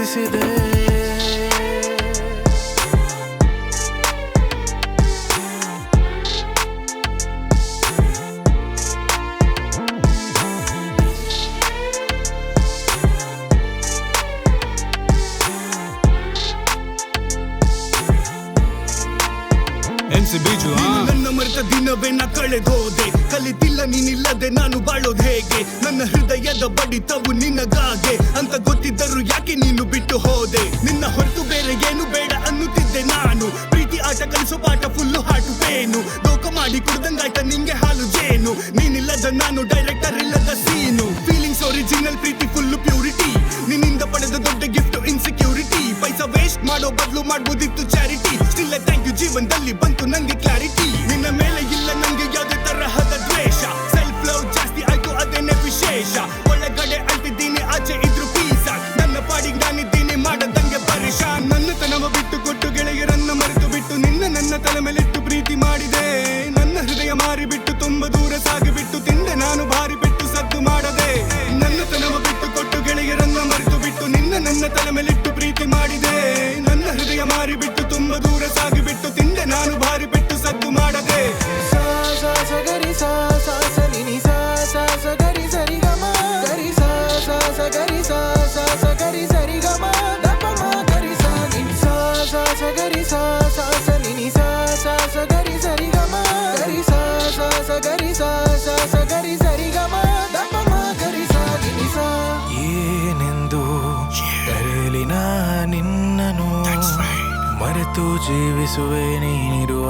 ಪ್ರೀತಿಸಿದೆ. ನನ್ನ ಮರೆತ ದಿನವೇ ನಾ ಕಳೆದೋದೆ, ಕಲಿತಿಲ್ಲ ನೀನಿಲ್ಲದೆ ನಾನು ಬಾಳೋದ್ ಹೇಗೆ, ನನ್ನ ಹೃದಯದ ಬಡಿತವು ನಿನಗಾಗೆ ಅಂತ ಗೊತ್ತಿದ್ದರು ಯಾಕೆ ನೀನು ಬಿಟ್ಟು ಹೋದೆ, ನಿನ್ನ ಹೊರತು ಬೇರೆ ಏನು ಬೇಡ ಅನ್ನುತ್ತಿದ್ದೆ ನಾನು, ಪ್ರೀತಿ ಆಟ ಕಲಿಸೋ ಪಾಠ ಫುಲ್ಲು ಹಾಟು ಪೇನು, ದೋಖ ಮಾಡಿ ಕುಡ್ದಂಗಾಯ್ತ ನಿಂಗೆ ಹಾಲು ಜೇನು, ನೀನಿಲ್ಲದ ನಾನು ಡೈರೆಕ್ಟರ್ ಇಲ್ಲದ ಸೀನು, ಫೀಲಿಂಗ್ಸ್ ಒರಿಜಿನಲ್ ಪ್ರೀತಿ ಫುಲ್ಲು ಪ್ಯೂರಿಟಿ, ನಿನ್ನಿಂದ ಪಡೆದ ದೊಡ್ಡ ಗಿಫ್ಟ್ ಇನ್ಸೆಕ್ಯೂರಿಟಿ, ಪೈಸಾ ವೇಸ್ಟ್ ಮಾಡೋ ಬದಲು ಮಾಡ್ಬೋದಿತ್ತು ಚಾರಿಟಿ, ಸ್ಟಿಲ್ ಥ್ಯಾಂಕ್ ಯು ಜೀವನದಲ್ಲಿ ಬಂತು ನಂಗೆ ಕ್ಲಾರಿಟಿ, ನಿನ್ನ ಮೇಲೆ ಇಲ್ಲ ನಂಗೆ ಯಾವುದೇ ತರಹದ ದ್ವೇಷ, ಸೆಲ್ಫ್ ಲವ್ ಜಾಸ್ತಿ ಆಯ್ತು ಅದೇನೆ ವಿಶೇಷ, ಒಳಗಡೆ ಅಳ್ತಿದ್ದೀನಿ ಆಚೆ ಇದ್ರು ಪೀಸ, ನನ್ನ ಪಾಡಿಗೆ ನಾನಿದ್ದೀನಿ ಮಾಡದಂಗೆ ಪರೇಶಾನ್, ನನ್ನ ತನವ ಬಿಟ್ಟು ಕೊಟ್ಟು ಗೆಳೆಯರನ್ನ ಮರೆತು ಬಿಟ್ಟು ನನ್ನ ತಲೆ ಮೇಲಿಟ್ಟು ಪ್ರೀತಿ ಮಾಡಿದೆ, ನನ್ನ ಹೃದಯ ಮಾರಿಬಿಟ್ಟು ತುಂಬಾ ದೂರ ಸಾಗಿಬಿಟ್ಟು ತಿಂದೆ ನಾನು ಭಾರಿ ಬಿಟ್ಟು ಸದ್ದು ಮಾಡದೆ, ನನ್ನ ತನವ ಬಿಟ್ಟು ಕೊಟ್ಟು ಗೆಳೆಯರನ್ನ ಮರೆತು ಬಿಟ್ಟು ನನ್ನ ತಲೆ ಮೇಲಿಟ್ಟು ಪ್ರೀತಿ ಮಾಡಿದೆ, ನನ್ನ ಹೃದಯ ಮಾರಿಬಿಟ್ಟು ತುಂಬಾ ದೂರ ಸಾಗಿಬಿಟ್ಟು ತಿಂದೆ ನಾನು ಭಾರಿ ಬಿಟ್ಟು ಸದ್ದು ಮಾಡದೆ. ಸಾ ಸಾ ಸ ಗರಿ ಸಾ ಸಾ ಸ ನಿ ನಿ ಸಾ ಸಾ ಸ ಗರಿ ಸರಿ ಗ ಮ ಗರಿ ಸಾ ಸಾ ಸ ಗರಿ ಸಾ ಸಾ ಸ ಗರಿ ಸರಿ ಗ ಮ ದ ಪ ಮ ಗರಿ ಸಾ ನಿ ಸಾ ಸಾ ಸ ಗರಿ ಸಾ ಸಾ ಸ ನಿ ನಿ ಸಾ ಸಾ ಸ ಗರಿ ಸರಿ ಗ ಮ ಗರಿ ಸಾ ಸಾ ಸ ಗರಿ ಸಾ ಸಾ ಸ ಗರಿ ಸರಿ ಗ ಮ ದ ಪ ಮ ಗರಿ ಸಾ ನಿ ಸಾ. ಏನೆಂದು ಕರೆಯಲಿ ನಾ ನಿನ್ನನು, ಮರೆತು ಜೀವಿಸುವೆ ನೀನಿರುವ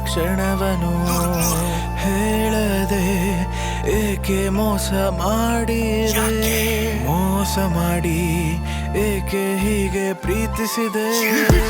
ಕ್ಷಣವನು, ಹೇಳದೆ ಏಕೆ ಮೋಸ ಮಾಡಿದೆ, ಮೋಸ ಮಾಡಿ ಏಕೆ ಹೀಗೆ ಪ್ರೀತಿಸಿದೆ,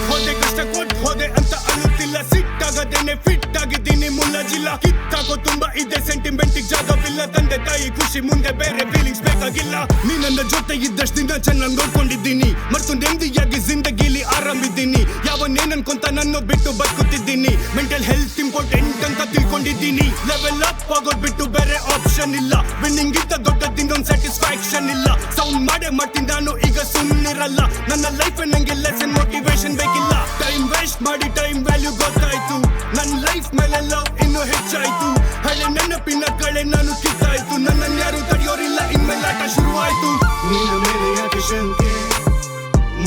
ಹೋದೆ ಕಷ್ಟ ಕೊಟ್ಟು ಹೋದೆ ಅಂತ ಅನ್ನುತ್ತಿಲ್ಲ, ಸಿಟ್ಟಾಗದೇನೆ ಫಿಟ್ ಆಗಿದ್ದೀನಿ ಮುಲ್ಲಜಿಲ್ಲ, ಕಿತ್ತಾಕೋ ತುಂಬಾ ಇದೆ ಸೆಂಟಿಮೆಂಟ್ ಜಾಗವಿಲ್ಲ, ತಂದೆ ತಾಯಿ ಖುಷಿ ಮುಂದೆ ಬೇರೆ ಫೀಲಿಂಗ್ಸ್ ಬೇಕಾಗಿಲ್ಲ, ನೀ ನನ್ನ ಜೊತೆ ಇದ್ದಷ್ಟು ದಿನ ಚೆನ್ನಾಗಿ ನೋಡ್ಕೊಂಡಿದ್ದೀನಿ, ಮರ್ತು ನೆಮ್ಮದಿಯಾಗಿ ಜಿಂದಗಿಲಿ ಆರಾಮಿದ್ದೀನಿ, ಯಾವನ್ನೇನ್ ಅನ್ಕೊಂತ ನನ್ನ ಬಿಟ್ಟು ಬದುಕುತ್ತಿದ್ದೀನಿ, ಮೆಂಟಲ್ ಹೆಲ್ತ್ ಇಂಪಾರ್ಟೆಂಟ್ ಅಂತ ತಿಳ್ಕೊಂಡಿದ್ದೀನಿ, ಲೆವೆಲ್ ಅಪ್ ಆಗೋದ್ ಬಿಟ್ಟು ಬೇರೆ ಆಪ್ಷನ್ ಇಲ್ಲ, ವಿನ್ನಿಂಗ್ ಇದ್ದ ದೊಡ್ಡದಿಂದೊಂದು ಸ್ಯಾಟಿಸ್ಫ್ಯಾಕ್ಷನ್ ಇಲ್ಲ, ಸೌಂಡ್ ಮಾಡೇ ಮಾಡ್ತೀನಿ ನಾನು ಈಗ ಸುಮ್ಮನಿರಲ್ಲ, ನನ್ನ ಲೈಫ್ ನಂಗೆ ಲೆಸನ್ ಮೋಟಿವೇಶನ್ ಬೇಕಿಲ್ಲ, ಟೈಮ್ ವೇಸ್ಟ್ ಮಾಡಿ ಟೈಮ್ ವ್ಯಾಲ್ಯೂ ಗೊತ್ತಾಯ್ತು, ನನ್ನ ಲೈಫ್ ಮೇಲೆ ಲವ್ ಇನ್ನೂ ಹೆಚ್ಚಾಯ್ತು, ಹಳೆ ನೆನಪಿನ ಕಳೆ ನಾನು ಕಿತ್ತಾಯ್ತು, ನನ್ನನ್ನು ಯಾರು ತಡೆಯೋರಿಲ್ಲ ಇನ್ಮೇಲೆ ಆಟ ಶುರು ಆಯ್ತು, ನಿನ್ನ ಮೇಲೆ ಯಾಕೆ ಶಂಕೆ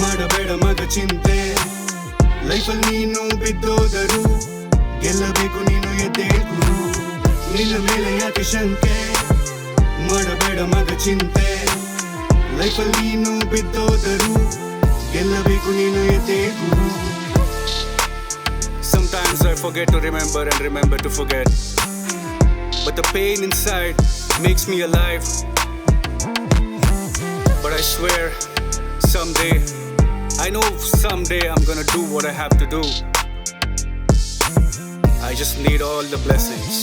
ಮಾಡಬೇಡ ಮಗ ಚಿಂತೆ, ಲೈಫಲ್ಲಿ ನೀನು ಬಿದ್ದೋದರು ಗೆಲ್ಲಬೇಕು ನೀನು ಎದ್ದೇಳು, ನಿನ್ನ ಮೇಲೆ ಯಾಕೆ ಶಂಕೆ ಮಾಡಬೇಡ ಮಗ ಚಿಂತೆ, ಲೈಫಲ್ಲಿ ನೀನು ಬಿದ್ದೋದರು ಗೆಲ್ಲಬೇಕು ನೀನು ಎದ್ದೇಳು. Sometimes I forget to remember and remember to forget, but the pain inside makes me alive, but I swear someday, I know someday I'm gonna do what I have to do. I just need all the blessings.